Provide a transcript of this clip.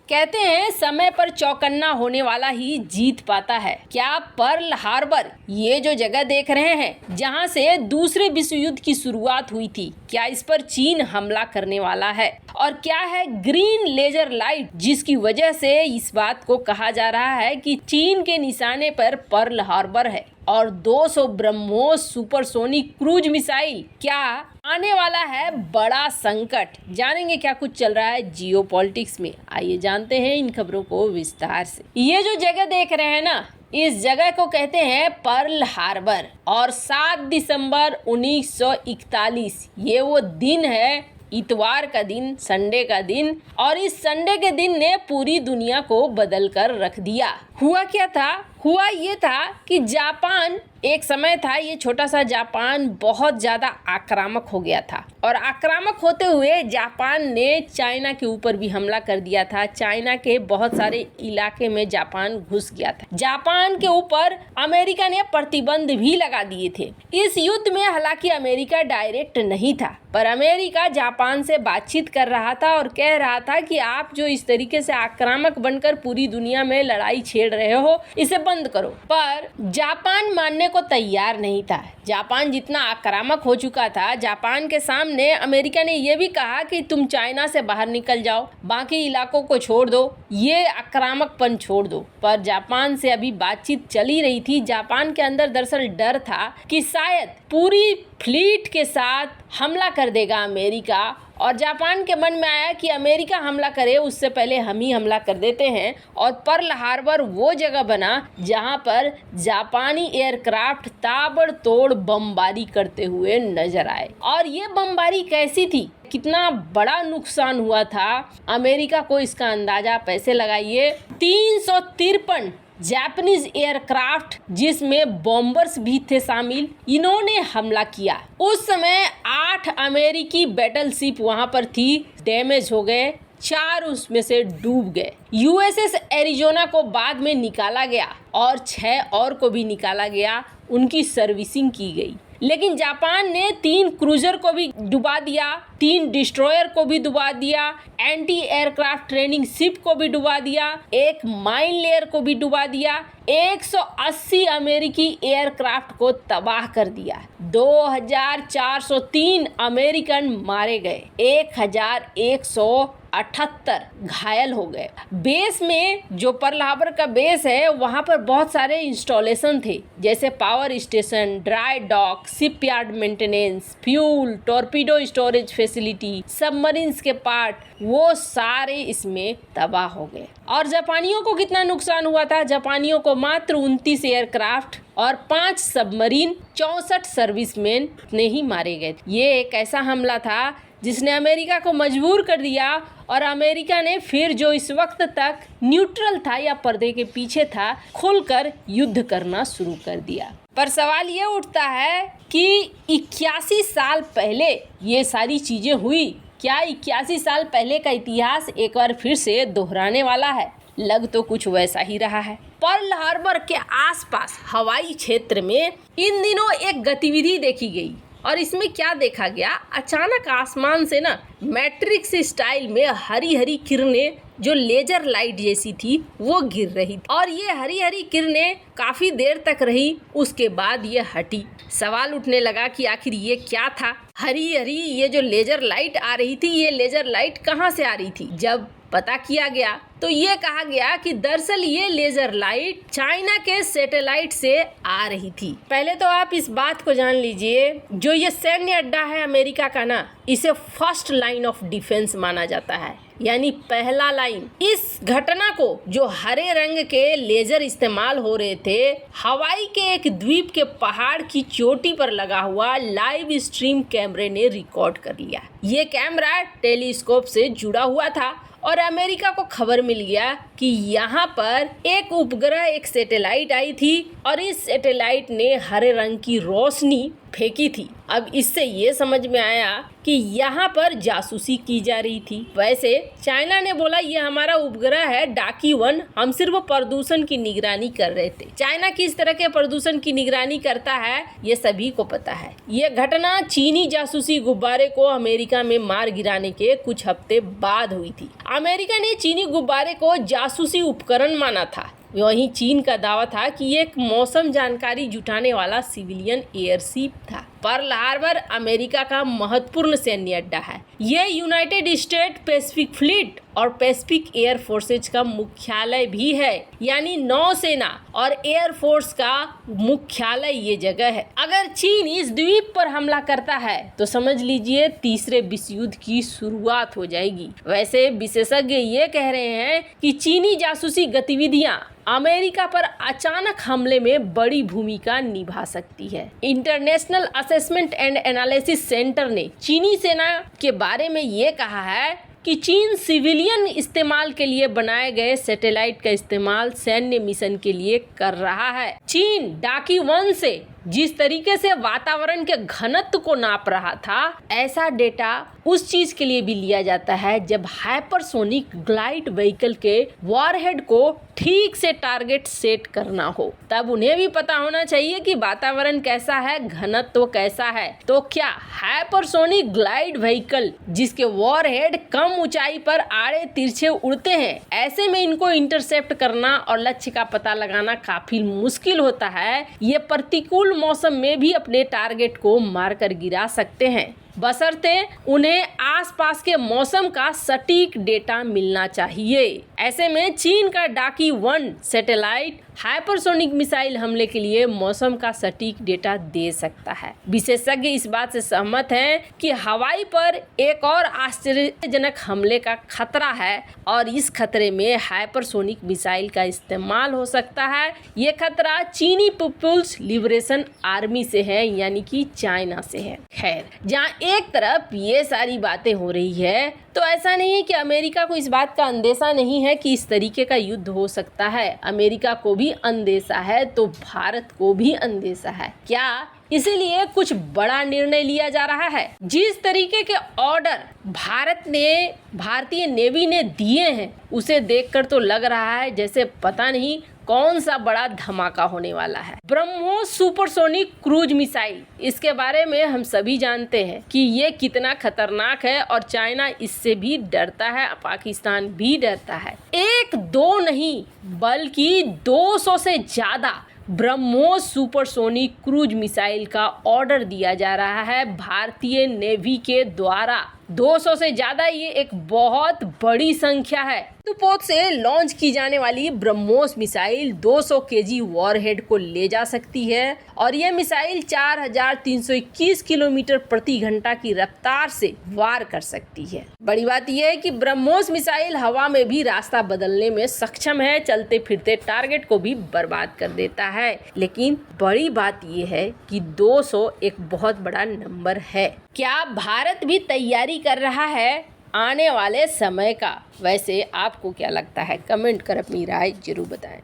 कहते हैं समय पर चौकन्ना होने वाला ही जीत पाता है। क्या पर्ल हार्बर, ये जो जगह देख रहे हैं जहां से दूसरे विश्व युद्ध की शुरुआत हुई थी, क्या इस पर चीन हमला करने वाला है? और क्या है ग्रीन लेजर लाइट, जिसकी वजह से इस बात को कहा जा रहा है कि चीन के निशाने पर पर्ल हार्बर है? और 200 ब्रह्मोस सुपरसोनिक क्रूज मिसाइल, क्या आने वाला है बड़ा संकट? जानेंगे क्या कुछ चल रहा है जियोपॉलिटिक्स में। आइए जानते हैं इन खबरों को विस्तार से। ये जो जगह देख रहे हैं ना, इस जगह को कहते हैं पर्ल हार्बर। और 7 दिसंबर 1941 ये वो दिन है, इतवार का दिन, संडे का दिन। और इस संडे के दिन ने पूरी दुनिया को बदल कर रख दिया। हुआ क्या था? हुआ ये था कि जापान, एक समय था ये छोटा सा जापान बहुत ज़्यादा आक्रामक हो गया था। और आक्रामक होते हुए जापान ने चाइना के ऊपर भी हमला कर दिया था। चाइना के बहुत सारे इलाके में जापान घुस गया था। जापान के ऊपर अमेरिका ने प्रतिबंध भी लगा दिए थे। इस युद्ध में हालांकि अमेरिका डायरेक्ट नहीं था, पर अमेरिका जापान से बातचीत कर रहा था और कह रहा था कि आप जो इस तरीके से आक्रामक बनकर पूरी दुनिया में लड़ाई छेड़ रहे हो, इसे बंद करो। पर जापान मानने को तैयार नहीं था। जापान जितना आक्रामक हो चुका था, जापान के सामने अमेरिका ने यह भी कहा कि तुम चाइना से बाहर निकल जाओ, बाकी इलाकों को छोड़ दो, ये आक्रामकपन छोड़ दो। पर जापान से अभी बातचीत चली रही थी। जापान के अंदर दरअसल डर था कि शायद पूरी फ्लीट के साथ हमला कर देगा अमेरिका। और जापान के मन में आया कि अमेरिका हमला करे उससे पहले हम ही हमला कर देते हैं। और पर्ल हार्बर वो जगह बना जहां पर जापानी एयरक्राफ्ट ताबड़तोड़ बमबारी करते हुए नजर आए। और ये बमबारी कैसी थी, कितना बड़ा नुकसान हुआ था अमेरिका को, इसका अंदाजा पैसे लगाइए। 353 जापानीज एयरक्राफ्ट, जिसमें बॉम्बर्स भी थे शामिल, इन्होंने हमला किया। उस समय 8 अमेरिकी बैटलशिप वहां पर थी, डैमेज हो गए, 4 उसमें से डूब गए। यूएसएस एरिजोना को बाद में निकाला गया और 6 और को भी निकाला गया, उनकी सर्विसिंग की गई। लेकिन जापान ने 3 क्रूजर को भी डुबा दिया, 3 डिस्ट्रॉयर को भी डुबा दिया, एंटी एयरक्राफ्ट ट्रेनिंग शिप को भी डुबा दिया, 1 माइन लेयर को भी डुबा दिया, 180 अमेरिकी एयरक्राफ्ट को तबाह कर दिया, 2403 अमेरिकन मारे गए, 1178 घायल हो गए। बेस में, जो पर्ल हार्बर का बेस है, वहां पर बहुत सारे इंस्टॉलेशन थे, जैसे power station, dry dock, shipyard maintenance, fuel, torpedo storage facility, submarines के पार्ट, वो सारे इसमें तबाह हो गए। और जापानियों को कितना नुकसान हुआ था? जापानियों को मात्र 29 एयरक्राफ्ट और 5 सबमरीन, 64 सर्विसमैन ने ही मारे गए। ये एक ऐसा हमला था जिसने अमेरिका को मजबूर कर दिया। और अमेरिका ने फिर, जो इस वक्त तक न्यूट्रल था या पर्दे के पीछे था, खुलकर युद्ध करना शुरू कर दिया। पर सवाल ये उठता है कि 81 साल पहले ये सारी चीजें हुई। क्या 81 साल पहले का इतिहास एक बार फिर से दोहराने वाला है? लग तो कुछ वैसा ही रहा है। पर्ल हार्बर के आसपास हवाई क्षेत्र में इन दिनों एक गतिविधि देखी गई। और इसमें क्या देखा गया? अचानक आसमान से ना मैट्रिक्स स्टाइल में हरी हरी किरणें, जो लेजर लाइट जैसी थी, वो गिर रही थी। और ये हरी हरी किरणें काफी देर तक रही, उसके बाद ये हटी। सवाल उठने लगा कि आखिर ये क्या था? हरी हरी ये जो लेजर लाइट आ रही थी, ये लेजर लाइट कहाँ से आ रही थी? जब पता किया गया तो ये कहा गया कि दरअसल ये लेजर लाइट चाइना के सैटेलाइट से आ रही थी। पहले तो आप इस बात को जान लीजिए, जो ये सैन्य अड्डा है अमेरिका का ना, इसे फर्स्ट लाइन ऑफ डिफेंस माना जाता है, यानी पहला लाइन। इस घटना को, जो हरे रंग के लेजर इस्तेमाल हो रहे थे, हवाई के एक द्वीप के पहाड़ की चोटी पर लगा हुआ लाइव स्ट्रीम कैमरे ने रिकॉर्ड कर लिया। ये कैमरा टेलीस्कोप से जुड़ा हुआ था और अमेरिका को खबर मिल गया कि यहाँ पर एक उपग्रह, एक सैटेलाइट आई थी और इस सैटेलाइट ने हरे रंग की रोशनी फेंकी थी। अब इससे ये समझ में आया कि यहाँ पर जासूसी की जा रही थी। वैसे चाइना ने बोला ये हमारा उपग्रह है डाकी-1, हम सिर्फ प्रदूषण की निगरानी कर रहे थे। चाइना किस तरह के प्रदूषण की निगरानी करता है ये सभी को पता है। ये घटना चीनी जासूसी गुब्बारे को अमेरिका में मार गिराने के कुछ हफ्ते बाद हुई थी। अमेरिका ने चीनी गुब्बारे को जासूसी उपकरण माना था। वहीं चीन का दावा था कि ये एक मौसम जानकारी जुटाने वाला सिविलियन एयरशिप था। पर्ल हार्बर अमेरिका का महत्वपूर्ण सैन्य अड्डा है। ये यूनाइटेड स्टेट पैसिफिक फ्लीट और पैसिफिक एयर फोर्सेज का मुख्यालय भी है, यानी नौसेना और एयर फोर्स का मुख्यालय ये जगह है। अगर चीन इस द्वीप पर हमला करता है तो समझ लीजिए तीसरे विश्व युद्ध की शुरुआत हो जाएगी। वैसे विशेषज्ञ ये कह रहे हैं कि चीनी जासूसी गतिविधियां अमेरिका पर अचानक हमले में बड़ी भूमिका निभा सकती है। International assessment and analysis centre ने चीनी सेना के बारे में ये कहा है कि चीन सिविलियन इस्तेमाल के लिए बनाए गए सैटेलाइट का इस्तेमाल सैन्य मिशन के लिए कर रहा है। चीन डाकी 1 से जिस तरीके से वातावरण के घनत्व को नाप रहा था, ऐसा डेटा उस चीज के लिए भी लिया जाता है जब हाइपरसोनिक ग्लाइड व्हीकल के वॉरहेड को ठीक से टारगेट सेट करना हो। तब उन्हें भी पता होना चाहिए कि वातावरण कैसा है, घनत्व कैसा है। तो क्या हाइपरसोनिक ग्लाइड व्हीकल जिसके वॉरहेड कम ऊंचाई पर आड़े तिरछे उड़ते हैं, ऐसे में इनको इंटरसेप्ट करना और लक्ष्य का पता लगाना काफी मुश्किल होता है। ये प्रतिकूल मौसम में भी अपने टारगेट को मारकर गिरा सकते हैं, बशर्ते उन्हें आसपास के मौसम का सटीक डेटा मिलना चाहिए। ऐसे में चीन का डाकी 1 सैटेलाइट हाइपरसोनिक मिसाइल हमले के लिए मौसम का सटीक डेटा दे सकता है। विशेषज्ञ इस बात से सहमत हैं कि हवाई पर एक और आश्चर्यजनक हमले का खतरा है और इस खतरे में हाइपरसोनिक मिसाइल का इस्तेमाल हो सकता है। ये खतरा चीनी पीपुल्स लिबरेशन आर्मी से है, यानी कि चाइना से है। खैर, जहाँ एक तरफ ये सारी बातें हो रही है तो ऐसा नहीं है कि अमेरिका को इस बात का अंदेशा नहीं है कि इस तरीके का युद्ध हो सकता है। अमेरिका को भी अंदेशा है तो भारत को भी अंदेशा है। क्या इसीलिए कुछ बड़ा निर्णय लिया जा रहा है? जिस तरीके के ऑर्डर भारतीय नेवी ने दिए हैं उसे देखकर तो लग रहा है जैसे पता नहीं कौन सा बड़ा धमाका होने वाला है। ब्रह्मोस सुपरसोनिक क्रूज मिसाइल, इसके बारे में हम सभी जानते हैं कि ये कितना खतरनाक है और चाइना इससे भी डरता है, पाकिस्तान भी डरता है। 1-2 नहीं बल्कि 200 से ज्यादा ब्रह्मोस सुपरसोनिक क्रूज मिसाइल का ऑर्डर दिया जा रहा है भारतीय नेवी के द्वारा। 200 से ज्यादा ये एक बहुत बड़ी संख्या है। पोत से लॉन्च की जाने वाली ब्रह्मोस मिसाइल 200 केजी वॉरहेड को ले जा सकती है और यह मिसाइल 4321 किलोमीटर प्रति घंटा की रफ्तार से वार कर सकती है। बड़ी बात यह है कि ब्रह्मोस मिसाइल हवा में भी रास्ता बदलने में सक्षम है, चलते फिरते टारगेट को भी बर्बाद कर देता है। लेकिन बड़ी बात यह है कि 200 एक बहुत बड़ा नंबर है। क्या भारत भी तैयारी कर रहा है आने वाले समय का? वैसे आपको क्या लगता है? कमेंट कर अपनी राय जरूर बताएं।